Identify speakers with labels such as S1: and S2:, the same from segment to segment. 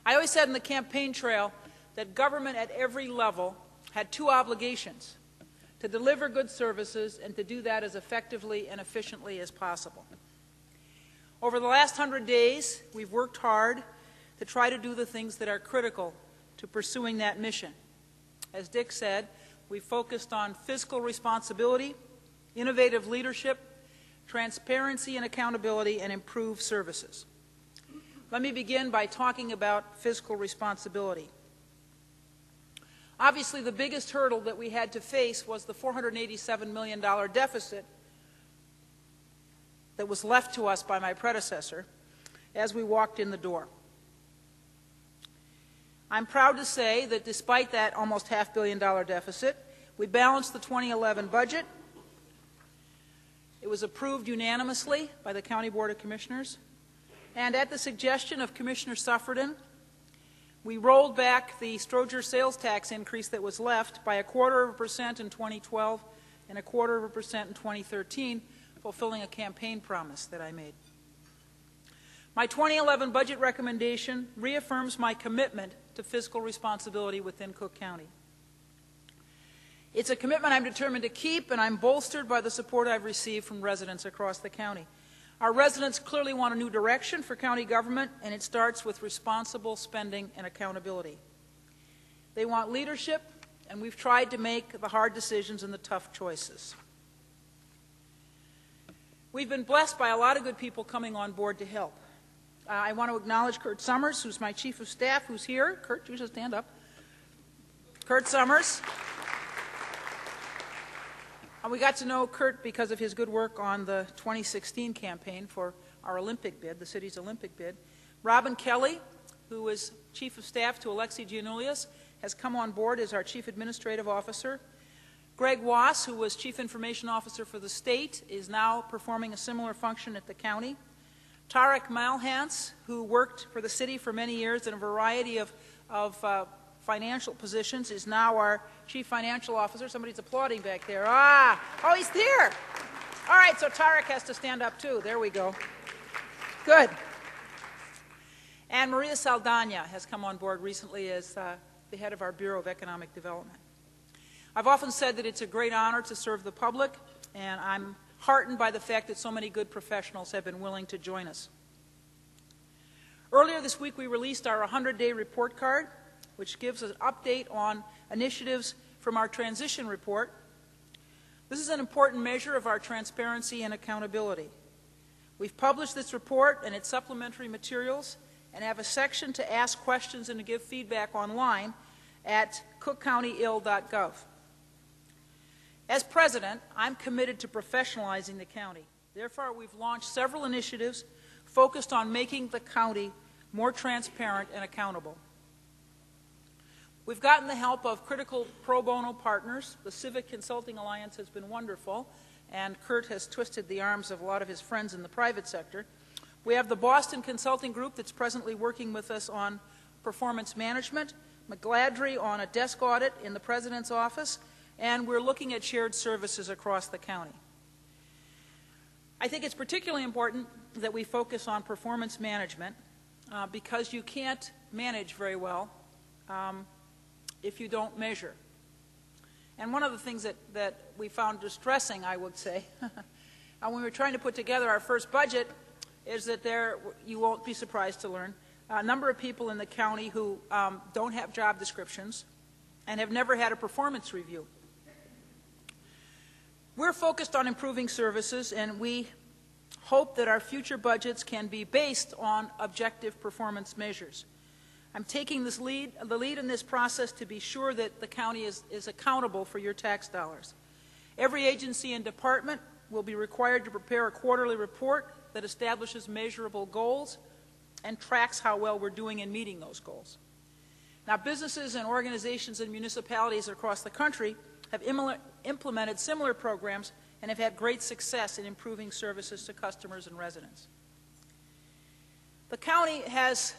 S1: I always said in the campaign trail that government at every level had two obligations: to deliver good services and to do that as effectively and efficiently as possible. Over the last 100 days, we've worked hard to try to do the things that are critical to pursuing that mission. As Dick said, we focused on fiscal responsibility, innovative leadership, transparency and accountability, and improved services. Let me begin by talking about fiscal responsibility. Obviously, the biggest hurdle that we had to face was the $487 million deficit that was left to us by my predecessor as we walked in the door. I'm proud to say that despite that almost $500 million deficit, we balanced the 2011 budget. It was approved unanimously by the County Board of Commissioners, and at the suggestion of Commissioner Suffredin, we rolled back the Stroger sales tax increase that was left by 0.25% in 2012 and 0.25% in 2013, fulfilling a campaign promise that I made. My 2011 budget recommendation reaffirms my commitment to fiscal responsibility within Cook County. It's a commitment I'm determined to keep, and I'm bolstered by the support I've received from residents across the county. Our residents clearly want a new direction for county government, and it starts with responsible spending and accountability. They want leadership, and we've tried to make the hard decisions and the tough choices. We've been blessed by a lot of good people coming on board to help. I want to acknowledge Kurt Summers, who's my Chief of Staff, who's here. Kurt, you should stand up. Kurt Summers. And we got to know Kurt because of his good work on the 2016 campaign for our Olympic bid, the city's Olympic bid. Robin Kelly, who is Chief of Staff to Alexi Giannoulias, has come on board as our Chief Administrative Officer. Greg Wass, who was Chief Information Officer for the state, is now performing a similar function at the county. Tarek Malhans, who worked for the city for many years in a variety of financial positions, is now our Chief Financial Officer. Somebody's applauding back there. Oh, he's here. All right, so Tarek has to stand up too. There we go. Good. And Maria Saldana has come on board recently as the head of our Bureau of Economic Development. I've often said that it's a great honor to serve the public, and I'm heartened by the fact that so many good professionals have been willing to join us. Earlier this week, we released our 100-day report card, which gives an update on initiatives from our transition report. This is an important measure of our transparency and accountability. We've published this report and its supplementary materials and have a section to ask questions and to give feedback online at cookcountyill.gov. As president, I'm committed to professionalizing the county. Therefore, we've launched several initiatives focused on making the county more transparent and accountable. We've gotten the help of critical pro bono partners. The Civic Consulting Alliance has been wonderful, and Kurt has twisted the arms of a lot of his friends in the private sector. We have the Boston Consulting Group that's presently working with us on performance management, McGladrey on a desk audit in the President's office, and we're looking at shared services across the county. I think it's particularly important that we focus on performance management because you can't manage very well if you don't measure. And one of the things that we found distressing, I would say, when we were trying to put together our first budget, is that you won't be surprised to learn, a number of people in the county who don't have job descriptions and have never had a performance review. We're focused on improving services, and we hope that our future budgets can be based on objective performance measures. I'm taking the lead in this process to be sure that the county is accountable for your tax dollars. Every agency and department will be required to prepare a quarterly report that establishes measurable goals and tracks how well we're doing in meeting those goals. Now, businesses and organizations and municipalities across the country have implemented similar programs and have had great success in improving services to customers and residents. The county has,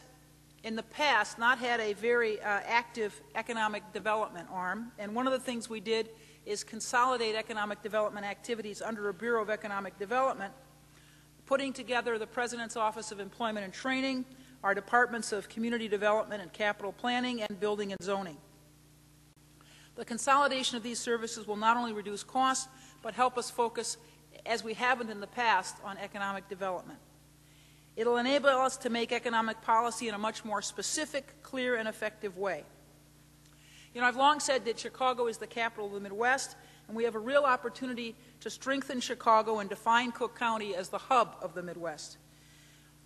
S1: in the past, not had a very active economic development arm, and one of the things we did is consolidate economic development activities under a Bureau of Economic Development, putting together the President's Office of Employment and Training, our departments of community development and capital planning and building and zoning. The consolidation of these services will not only reduce costs, but help us focus, as we haven't in the past, on economic development. It'll enable us to make economic policy in a much more specific, clear, and effective way. You know, I've long said that Chicago is the capital of the Midwest, and we have a real opportunity to strengthen Chicago and define Cook County as the hub of the Midwest.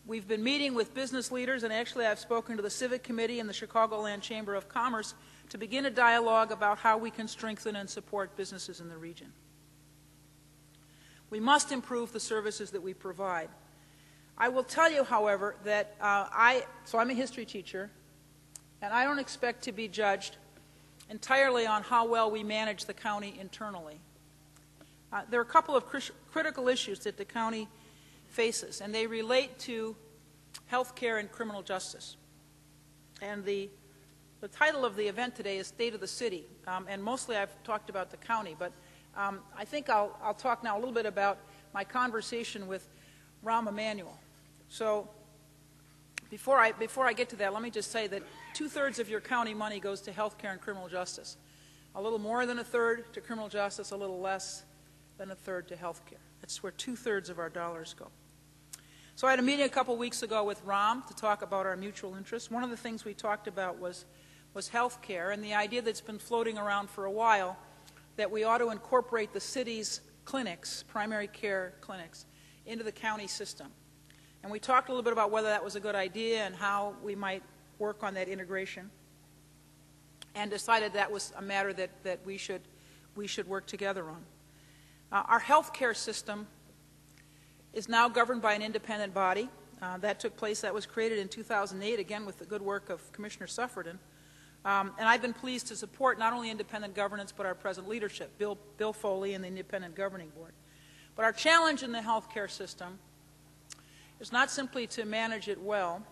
S1: We've been meeting with business leaders, and actually I've spoken to the Civic Committee and the Chicagoland Chamber of Commerce to begin a dialogue about how we can strengthen and support businesses in the region. We must improve the services that we provide. I will tell you, however, that I'm a history teacher, and I don't expect to be judged entirely on how well we manage the county internally. There are a couple of critical issues that the county faces, and they relate to health care and criminal justice. And the title of the event today is State of the City, and mostly I've talked about the county, but I think I'll talk now a little bit about my conversation with Rahm Emanuel. So before I get to that, let me just say that 2/3 of your county money goes to health care and criminal justice. A little more than 1/3 to criminal justice, a little less than 1/3 to health care. That's where 2/3 of our dollars go. So I had a meeting a couple weeks ago with Rahm to talk about our mutual interests. One of the things we talked about was health care and the idea that's been floating around for a while that we ought to incorporate the city's clinics, primary care clinics, into the county system. And we talked a little bit about whether that was a good idea and how we might work on that integration, and decided that was a matter that we should work together on. Our health care system is now governed by an independent body. That was created in 2008, again with the good work of Commissioner Suffredin. And I've been pleased to support not only independent governance, but our present leadership, Bill Foley and the Independent Governing Board. But our challenge in the health care system is not simply to manage it well,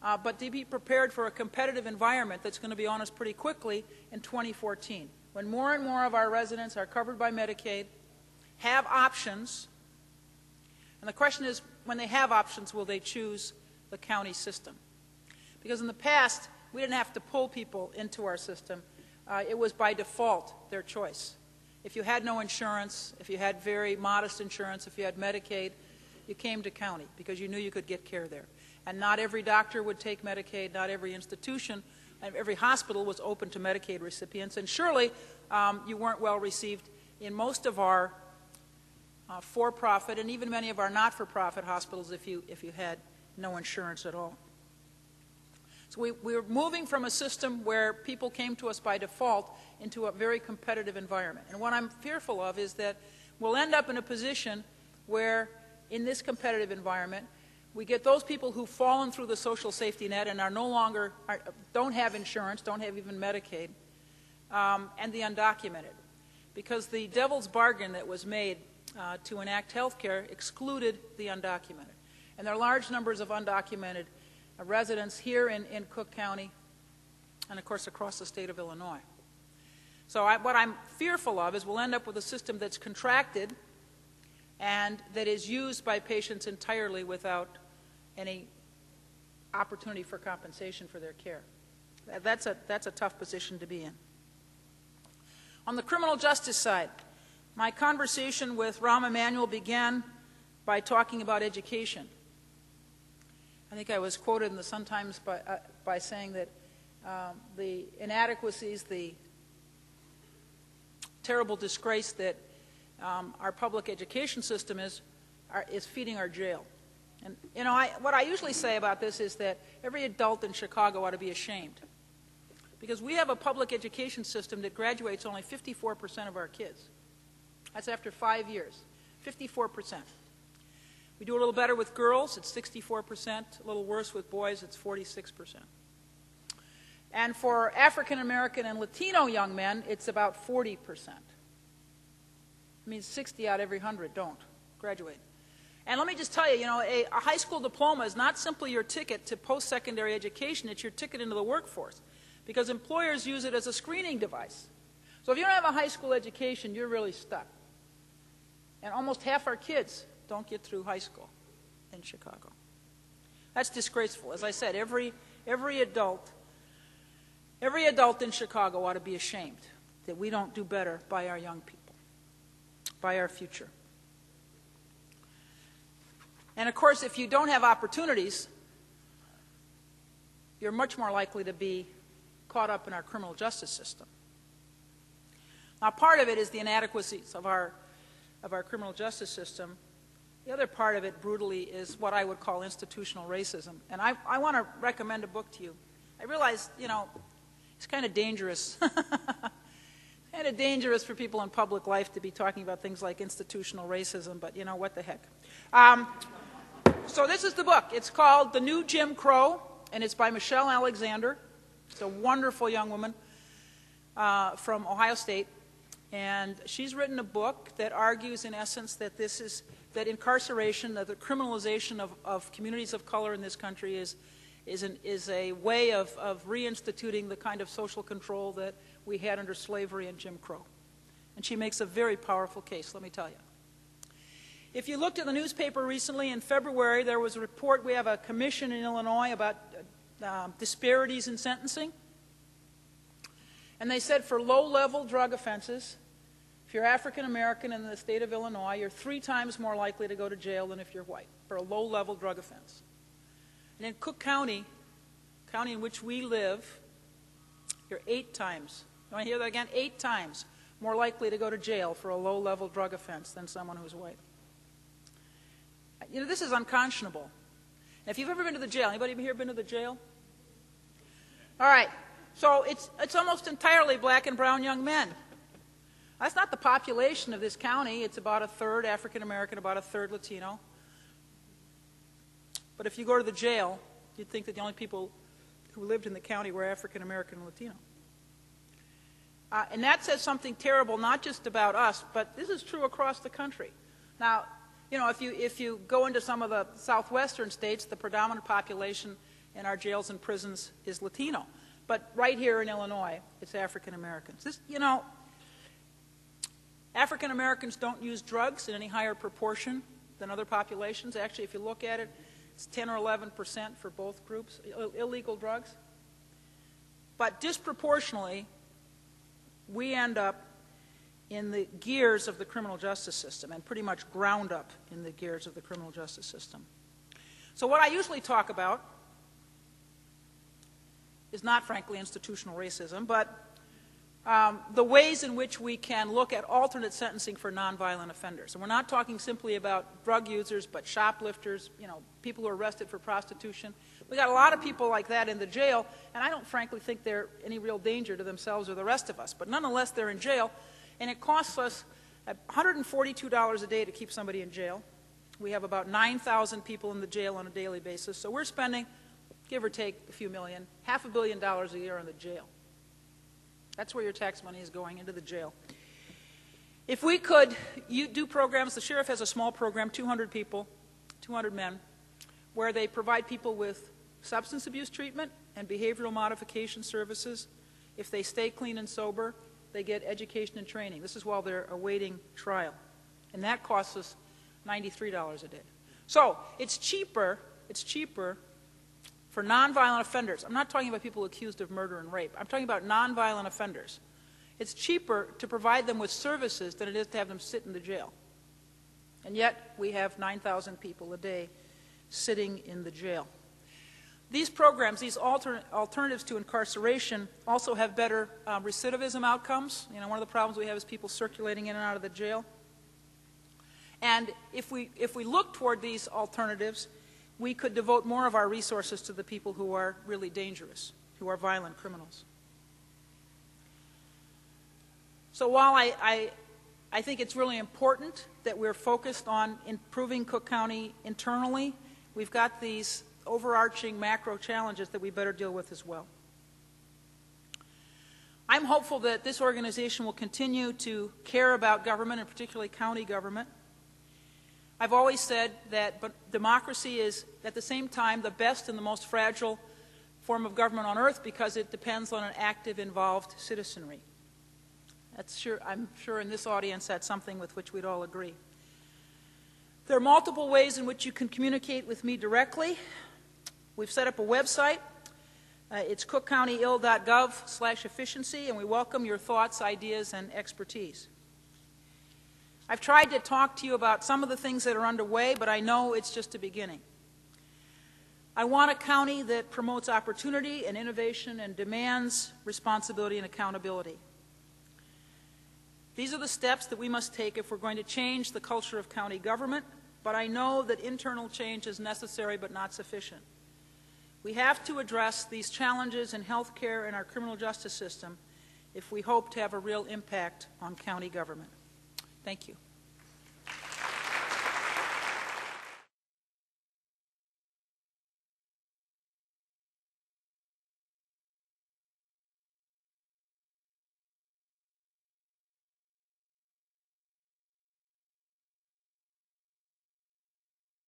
S1: but to be prepared for a competitive environment that's going to be on us pretty quickly in 2014, when more and more of our residents are covered by Medicaid, have options, and the question is, when they have options, will they choose the county system? Because in the past, we didn't have to pull people into our system. It was by default their choice. If you had no insurance, if you had very modest insurance, if you had Medicaid, you came to county because you knew you could get care there. And not every doctor would take Medicaid, not every institution, and every hospital was open to Medicaid recipients, and surely you weren't well received in most of our for-profit and even many of our not-for-profit hospitals if you had no insurance at all. So we're moving from a system where people came to us by default into a very competitive environment. And what I'm fearful of is that we'll end up in a position where, in this competitive environment, we get those people who've fallen through the social safety net and don't have insurance, don't have even Medicaid, and the undocumented. Because the devil's bargain that was made to enact health care excluded the undocumented. And there are large numbers of undocumented residents here in Cook County and, of course, across the state of Illinois. So what I'm fearful of is we'll end up with a system that's contracted and that is used by patients entirely without any opportunity for compensation for their care. That's a tough position to be in. On the criminal justice side, my conversation with Rahm Emanuel began by talking about education. I think I was quoted in the Sun-Times by saying that the inadequacies, the terrible disgrace that our public education system is feeding our jail. And you know, what I usually say about this is that every adult in Chicago ought to be ashamed, because we have a public education system that graduates only 54% of our kids. That's after 5 years, 54%. We do a little better with girls, it's 64%, a little worse with boys, it's 46%. And for African American and Latino young men, it's about 40%. It means 60 out of every 100 don't graduate. And let me just tell you, you know, a high school diploma is not simply your ticket to post-secondary education, it's your ticket into the workforce, because employers use it as a screening device. So if you don't have a high school education, you're really stuck. And almost half our kids don't get through high school in Chicago. That's disgraceful. As I said, every adult in Chicago ought to be ashamed that we don't do better by our young people, by our future. And of course, if you don't have opportunities, you're much more likely to be caught up in our criminal justice system. Now, part of it is the inadequacies of our criminal justice system. The other part of it, brutally, is what I would call institutional racism. And I want to recommend a book to you. I realize, it's kind of dangerous. Kind of dangerous for people in public life to be talking about things like institutional racism, but what the heck. So this is the book. It's called The New Jim Crow, and it's by Michelle Alexander. It's a wonderful young woman from Ohio State. And she's written a book that argues, in essence, that incarceration, that the criminalization of communities of color in this country is a way of reinstituting the kind of social control that we had under slavery and Jim Crow. And she makes a very powerful case, let me tell you. If you looked at the newspaper recently, in February, there was a report. We have a commission in Illinois about disparities in sentencing. And they said for low-level drug offenses, if you're African American in the state of Illinois, you're 3 times more likely to go to jail than if you're white for a low-level drug offense. And in Cook County, county in which we live, you're 8 times. You want to hear that again? 8 times more likely to go to jail for a low-level drug offense than someone who's white. This is unconscionable. And if you've ever been to the jail, anybody here been to the jail? All right. So it's almost entirely black and brown young men. That's not the population of this county. It's about 1/3 African American, about 1/3 Latino. But if you go to the jail, you'd think that the only people who lived in the county were African American and Latino. And that says something terrible, not just about us, but this is true across the country. Now, if you go into some of the southwestern states, the predominant population in our jails and prisons is Latino. But right here in Illinois, it's African Americans. African Americans don't use drugs in any higher proportion than other populations. Actually, if you look at it, it's 10 or 11% for both groups, illegal drugs. But disproportionately, we end up in the gears of the criminal justice system, and pretty much ground up in the gears of the criminal justice system. So what I usually talk about is not, frankly, institutional racism, but the ways in which we can look at alternate sentencing for nonviolent offenders. And we're not talking simply about drug users, but shoplifters, people who are arrested for prostitution. We've got a lot of people like that in the jail, and I don't frankly think they're any real danger to themselves or the rest of us. But nonetheless, they're in jail, and it costs us $142 a day to keep somebody in jail. We have about 9,000 people in the jail on a daily basis, so we're spending, give or take a few million, $500 million a year on the jail. That's where your tax money is going, into the jail. If we could do programs, the sheriff has a small program, 200 people, 200 men, where they provide people with substance abuse treatment and behavioral modification services. If they stay clean and sober, they get education and training. This is while they're awaiting trial. And that costs us $93 a day. So it's cheaper for nonviolent offenders. I'm not talking about people accused of murder and rape. I'm talking about nonviolent offenders. It's cheaper to provide them with services than it is to have them sit in the jail. And yet we have 9,000 people a day sitting in the jail. These programs, these alternatives to incarceration, also have better recidivism outcomes. One of the problems we have is people circulating in and out of the jail. And if we look toward these alternatives, we could devote more of our resources to the people who are really dangerous, who are violent criminals. So while I think it's really important that we're focused on improving Cook County internally, we've got these overarching macro challenges that we better deal with as well. I'm hopeful that this organization will continue to care about government, and particularly county government. I've always said that democracy is, at the same time, the best and the most fragile form of government on earth because it depends on an active, involved citizenry. I'm sure in this audience that's something with which we'd all agree. There are multiple ways in which you can communicate with me directly. We've set up a website. It's cookcountyill.gov/efficiency, and we welcome your thoughts, ideas, and expertise. I've tried to talk to you about some of the things that are underway, but I know it's just a beginning. I want a county that promotes opportunity and innovation and demands responsibility and accountability. These are the steps that we must take if we're going to change the culture of county government, but I know that internal change is necessary but not sufficient. We have to address these challenges in health care and our criminal justice system if we hope to have a real impact on county government. Thank you.